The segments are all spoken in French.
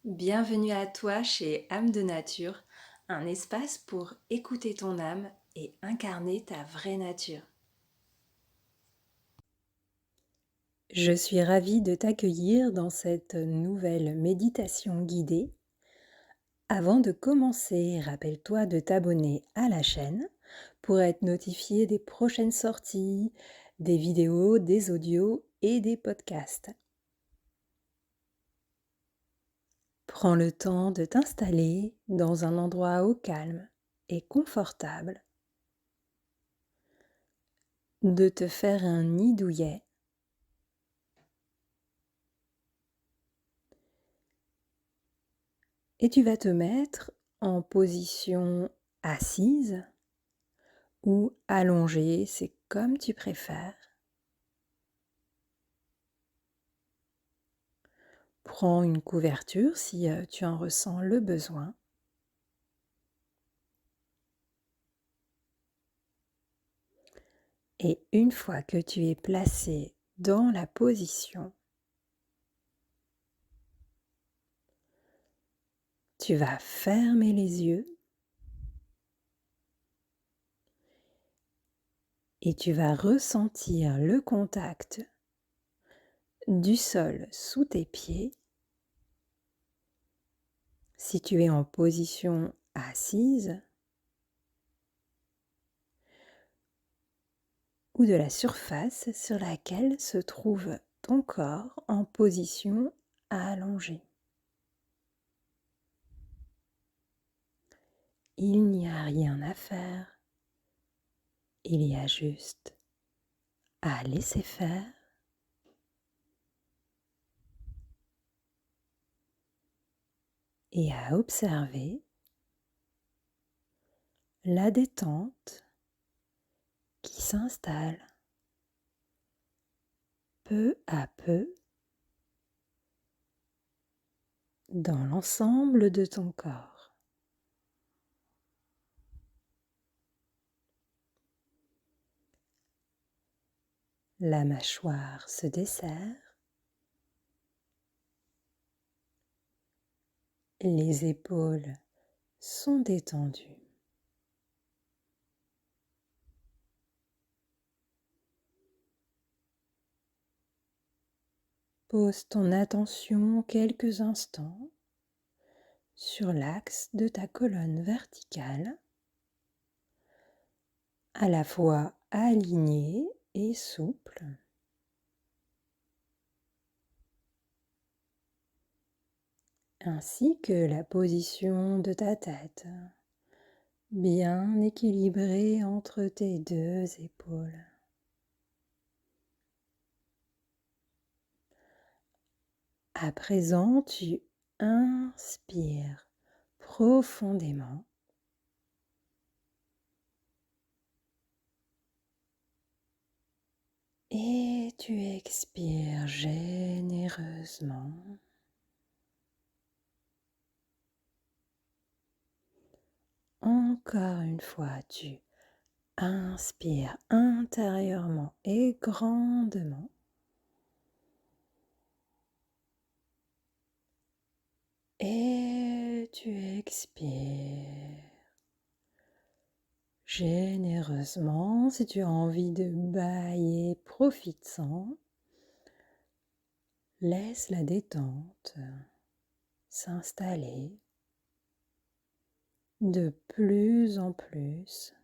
Bienvenue à toi chez Âme de Nature, un espace pour écouter ton âme et incarner ta vraie nature. Je suis ravie de t'accueillir dans cette nouvelle méditation guidée. Avant de commencer, rappelle-toi de t'abonner à la chaîne pour être notifié des prochaines sorties, des vidéos, des audios et des podcasts. Prends le temps de t'installer dans un endroit au calme et confortable, de te faire un nid douillet et tu vas te mettre en position assise ou allongée, c'est comme tu préfères. Prends une couverture si tu en ressens le besoin. Et une fois que tu es placé dans la position, tu vas fermer les yeux et tu vas ressentir le contact du sol sous tes pieds. Si tu es en position assise, ou de la surface sur laquelle se trouve ton corps en position allongée. Il n'y a rien à faire, il y a juste à laisser faire et à observer la détente qui s'installe peu à peu dans l'ensemble de ton corps. La mâchoire se desserre, les épaules sont détendues. Pose ton attention quelques instants sur l'axe de ta colonne verticale, à la fois alignée et souple. Ainsi que la position de ta tête, bien équilibrée entre tes deux épaules. À présent, tu inspires profondément et tu expires généreusement. Encore une fois, tu inspires intérieurement et grandement. Et tu expires généreusement. Si tu as envie de bâiller, profites-en. Laisse la détente s'installer de plus en plus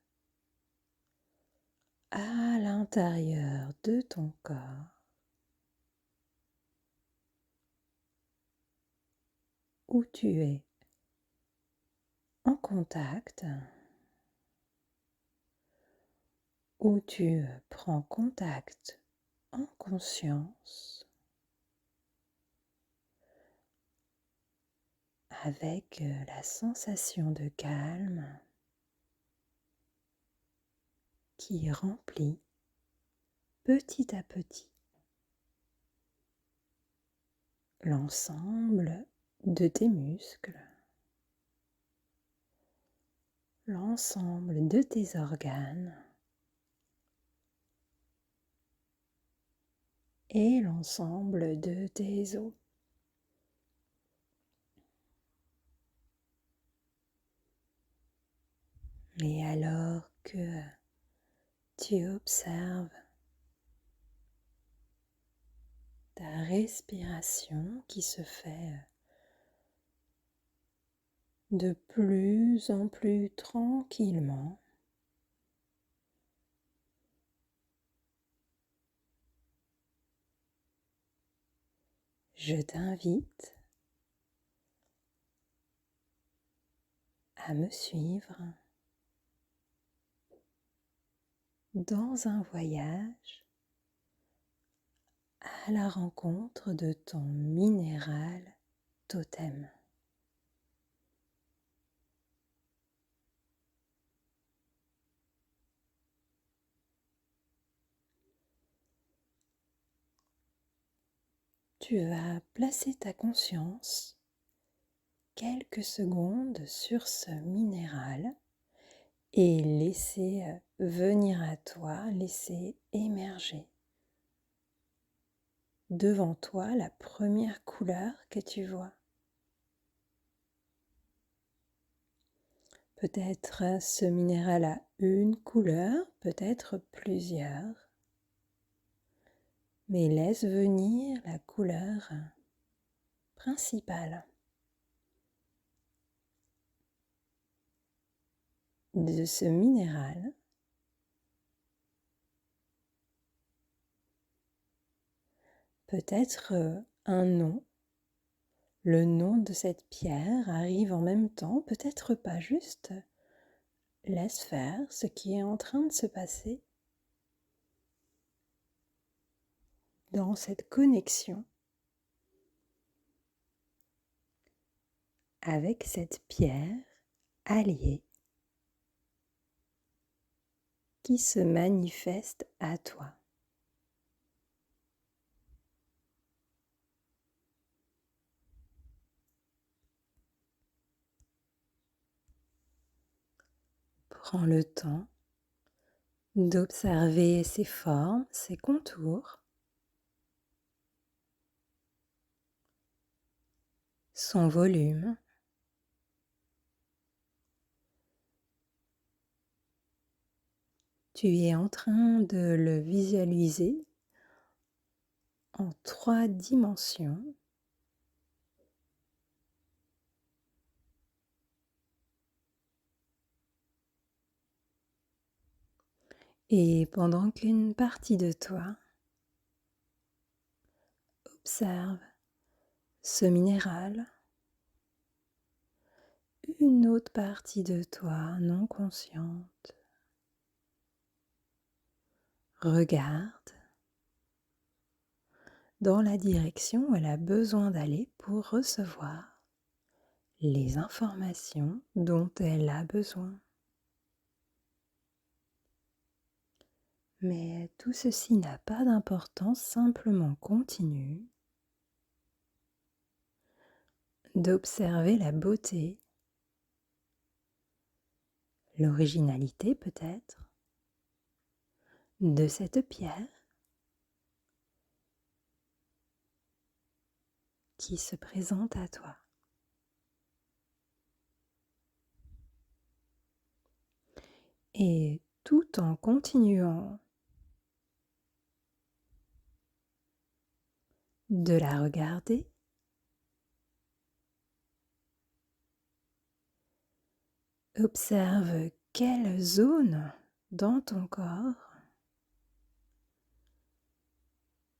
à l'intérieur de ton corps, où tu es en contact, où tu prends contact en conscience avec la sensation de calme qui remplit petit à petit l'ensemble de tes muscles, l'ensemble de tes organes et l'ensemble de tes os. Et alors que tu observes ta respiration qui se fait de plus en plus tranquillement, je t'invite à me suivre dans un voyage à la rencontre de ton minéral totem. Tu vas placer ta conscience quelques secondes sur ce minéral et laisser venir à toi, laisser émerger devant toi la première couleur que tu vois. Peut-être ce minéral a une couleur, peut-être plusieurs, mais laisse venir la couleur principale de ce minéral. Peut-être un nom. Le nom de cette pierre arrive en même temps, peut-être pas juste. Laisse faire ce qui est en train de se passer dans cette connexion avec cette pierre alliée qui se manifeste à toi. Prends le temps d'observer ses formes, ses contours, son volume. Tu es en train de le visualiser en 3 dimensions. Et pendant qu'une partie de toi observe ce minéral, une autre partie de toi non consciente regarde dans la direction où elle a besoin d'aller pour recevoir les informations dont elle a besoin. Mais tout ceci n'a pas d'importance, simplement continue d'observer la beauté, l'originalité peut-être, de cette pierre qui se présente à toi. Et tout en continuant de la regarder, observe quelle zone dans ton corps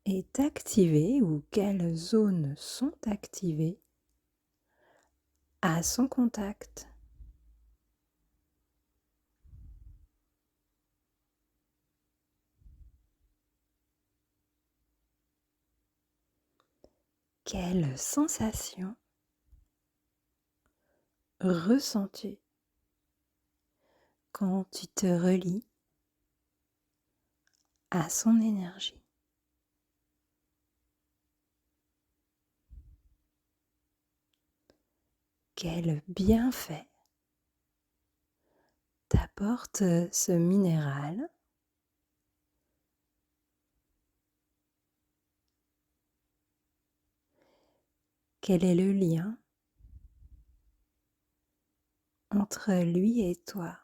est activée ou quelles zones sont activées à son contact. Quelle sensation ressens-tu quand tu te relis à son énergie? Quel bienfait t'apporte ce minéral? Quel est le lien entre lui et toi?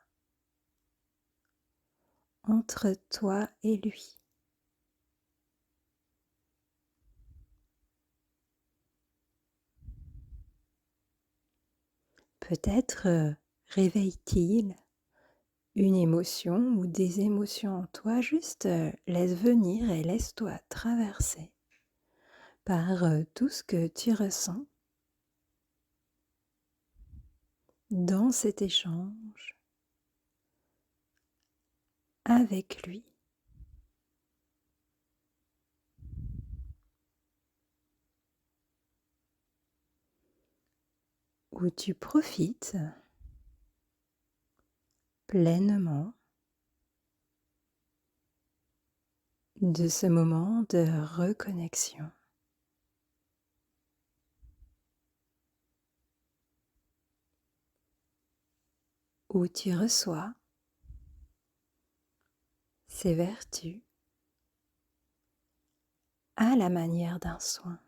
entre toi et lui. Peut-être réveille-t-il une émotion ou des émotions en toi, juste laisse venir et laisse-toi traverser par tout ce que tu ressens dans cet échange avec lui. Où tu profites pleinement de ce moment de reconnexion. Où tu reçois ces vertus à la manière d'un soin.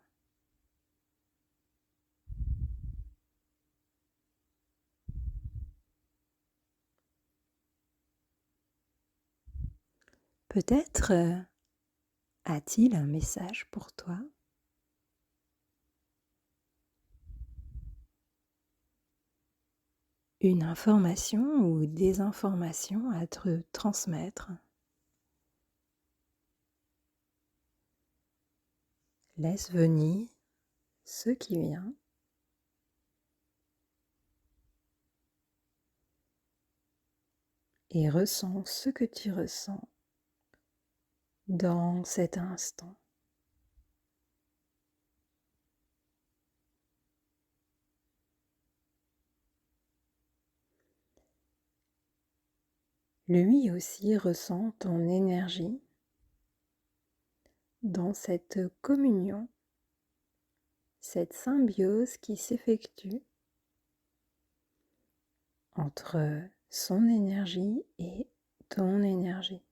Peut-être a-t-il un message pour toi? Une information ou des informations à te transmettre? Laisse venir ce qui vient et ressens ce que tu ressens dans cet instant. Lui aussi ressent ton énergie dans cette communion, cette symbiose qui s'effectue entre son énergie et ton énergie.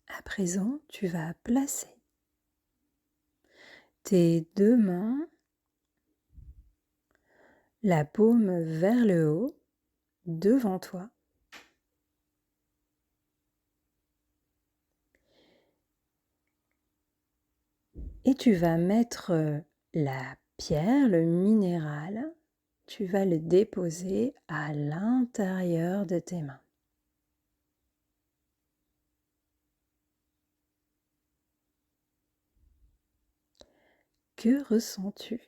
À présent, tu vas placer tes deux mains, la paume vers le haut, devant toi. Et tu vas mettre la pierre, le minéral, tu vas le déposer à l'intérieur de tes mains. Que ressens-tu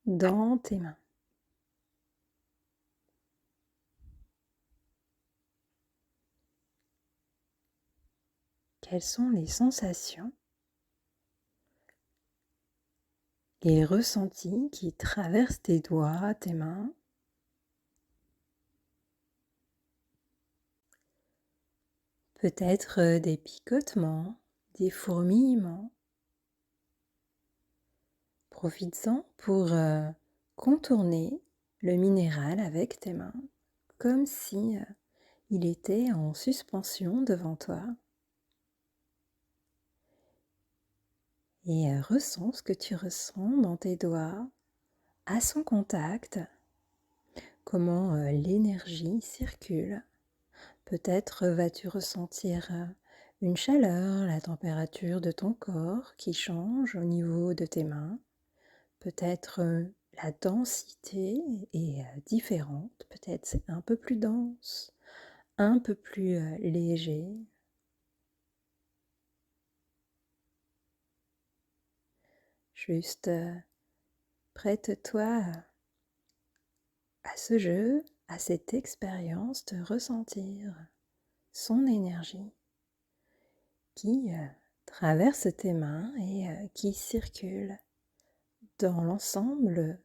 dans tes mains? Quelles sont les sensations, les ressentis qui traversent tes doigts, tes mains? Peut-être des picotements, des fourmillements. Profites-en pour contourner le minéral avec tes mains, comme si il était en suspension devant toi. Et ressens ce que tu ressens dans tes doigts, à son contact, comment l'énergie circule. Peut-être vas-tu ressentir une chaleur, la température de ton corps qui change au niveau de tes mains. Peut-être la densité est différente, peut-être c'est un peu plus dense, un peu plus léger. Juste prête-toi à ce jeu, à cette expérience de ressentir son énergie qui traverse tes mains et qui circule dans l'ensemble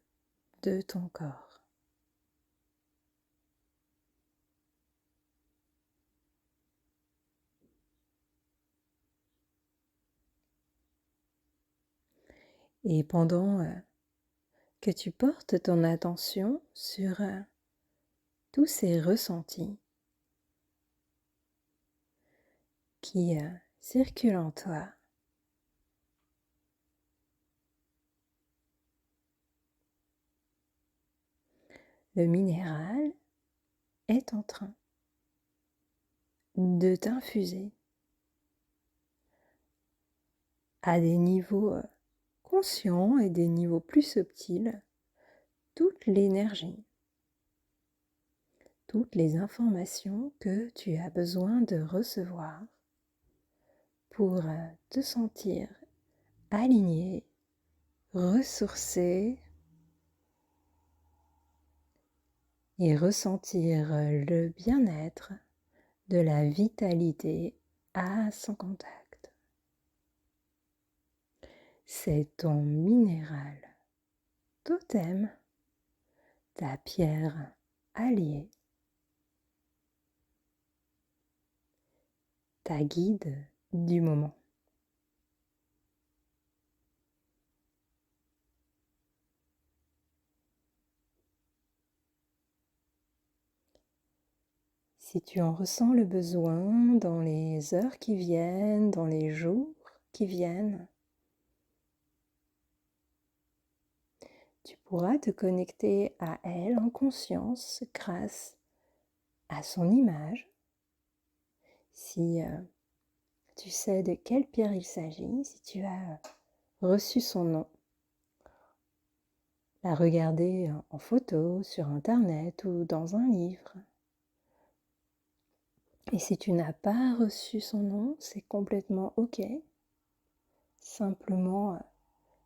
de ton corps. Et pendant que tu portes ton attention sur tous ces ressentis qui circule en toi. Le minéral est en train de t'infuser à des niveaux conscients et des niveaux plus subtils toute l'énergie, toutes les informations que tu as besoin de recevoir pour te sentir aligné, ressourcé et ressentir le bien-être de la vitalité à son contact. C'est ton minéral totem, ta pierre alliée, ta guide du moment. Si tu en ressens le besoin dans les heures qui viennent, dans les jours qui viennent, tu pourras te connecter à elle en conscience grâce à son image. Si tu sais de quelle pierre il s'agit, si tu as reçu son nom, la regarder en photo, sur internet ou dans un livre. Et si tu n'as pas reçu son nom, c'est complètement ok. Simplement,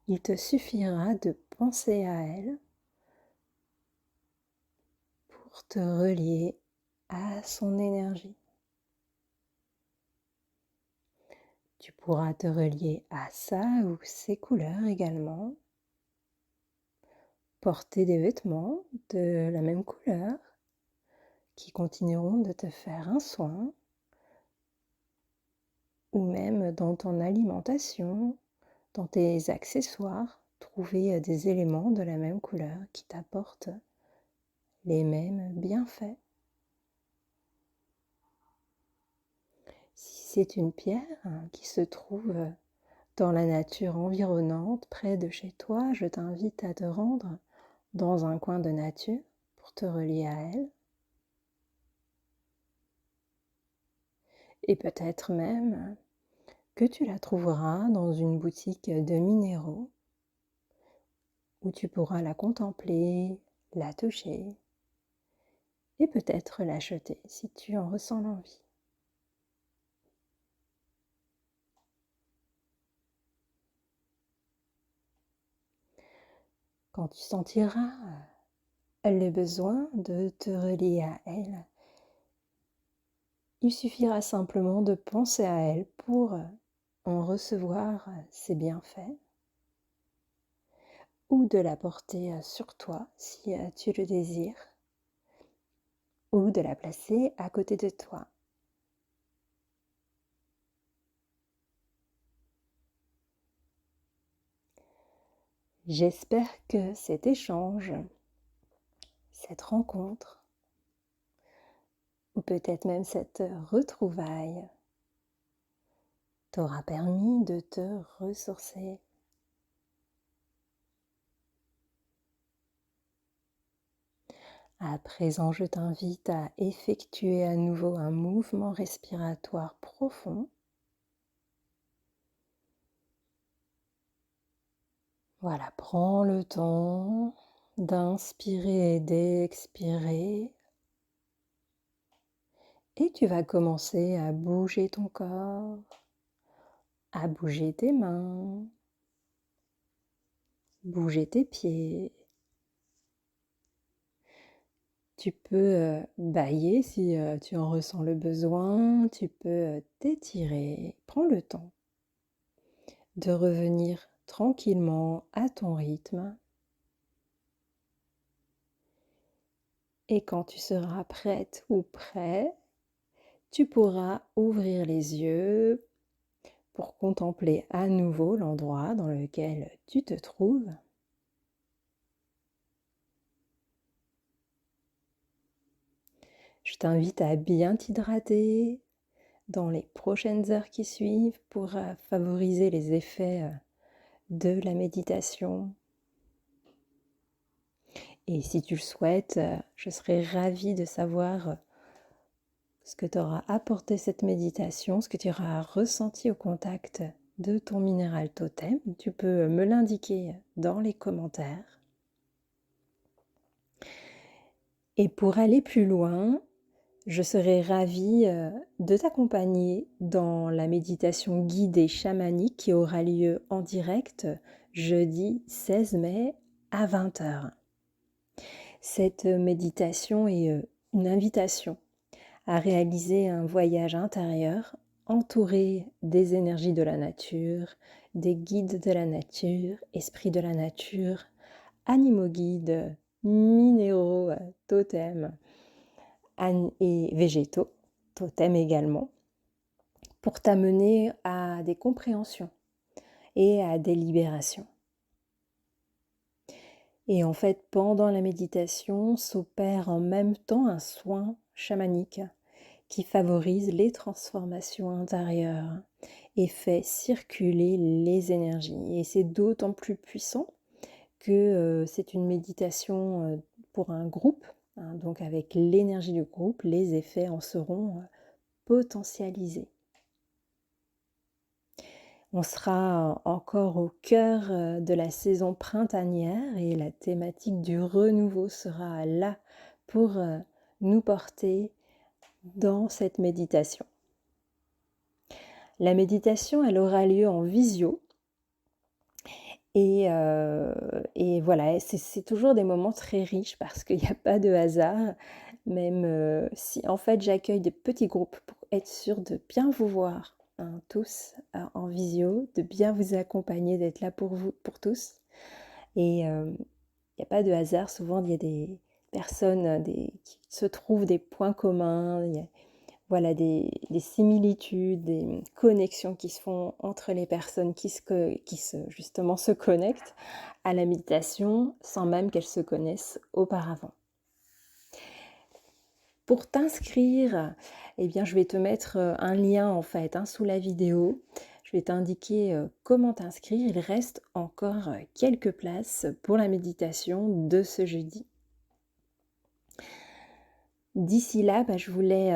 il te suffira de penser à elle pour te relier à son énergie. Tu pourras te relier à sa ou ses couleurs également. Porter des vêtements de la même couleur qui continueront de te faire un soin, ou même dans ton alimentation, dans tes accessoires, trouver des éléments de la même couleur qui t'apportent les mêmes bienfaits. Si c'est une pierre qui se trouve dans la nature environnante, près de chez toi, je t'invite à te rendre dans un coin de nature pour te relier à elle. Et peut-être même que tu la trouveras dans une boutique de minéraux où tu pourras la contempler, la toucher et peut-être l'acheter si tu en ressens l'envie. Quand tu sentiras le besoin de te relier à elle, il suffira simplement de penser à elle pour en recevoir ses bienfaits ou de la porter sur toi si tu le désires ou de la placer à côté de toi. J'espère que cet échange, cette rencontre, ou peut-être même cette retrouvaille, t'aura permis de te ressourcer. À présent, je t'invite à effectuer à nouveau un mouvement respiratoire profond. Voilà, prends le temps d'inspirer et d'expirer. Et tu vas commencer à bouger ton corps, à bouger tes mains, bouger tes pieds. Tu peux bâiller si tu en ressens le besoin, tu peux t'étirer. Prends le temps de revenir tranquillement à ton rythme. Et quand tu seras prête ou prêt, tu pourras ouvrir les yeux pour contempler à nouveau l'endroit dans lequel tu te trouves. Je t'invite à bien t'hydrater, dans les prochaines heures qui suivent pour favoriser les effets de la méditation. Et si tu le souhaites, je serais ravie de savoir ce que t'aura apporté cette méditation, ce que tu auras ressenti au contact de ton minéral totem. Tu peux me l'indiquer dans les commentaires. Et pour aller plus loin, je serais ravie de t'accompagner dans la méditation guidée chamanique qui aura lieu en direct jeudi 16 mai à 20h. Cette méditation est une invitation à réaliser un voyage intérieur entouré des énergies de la nature, des guides de la nature, esprits de la nature, animaux guides, minéraux, totems et végétaux, totems également, pour t'amener à des compréhensions et à des libérations. Et en fait, pendant la méditation, s'opère en même temps un soin chamanique qui favorise les transformations intérieures et fait circuler les énergies. Et c'est d'autant plus puissant que c'est une méditation pour un groupe, hein, donc avec l'énergie du groupe, les effets en seront potentialisés. On sera encore au cœur de la saison printanière et la thématique du renouveau sera là pour nous porter dans cette méditation. La méditation, elle aura lieu en visio. Et voilà, c'est toujours des moments très riches parce qu'il n'y a pas de hasard. Même si en fait j'accueille des petits groupes pour être sûre de bien vous voir, hein, tous en visio, de bien vous accompagner, d'être là pour vous, pour tous. Et il n'y a pas de hasard, souvent il y a des personnes qui se trouvent des points communs, il y a, voilà, des similitudes, des connexions qui se font entre les personnes qui justement se connectent à la méditation sans même qu'elles se connaissent auparavant. Pour t'inscrire, eh bien, je vais te mettre un lien en fait sous la vidéo. Je vais t'indiquer comment t'inscrire. Il reste encore quelques places pour la méditation de ce jeudi. D'ici là, je voulais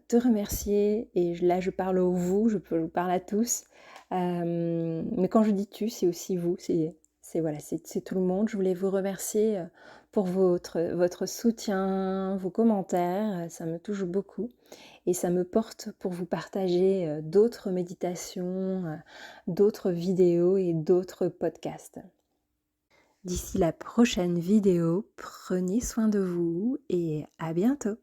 te remercier, et là je parle au vous, je parle à tous, mais quand je dis tu, c'est aussi vous, c'est tout le monde. Je voulais vous remercier pour votre soutien, vos commentaires, ça me touche beaucoup et ça me porte pour vous partager d'autres méditations, d'autres vidéos et d'autres podcasts. D'ici la prochaine vidéo, prenez soin de vous et à bientôt.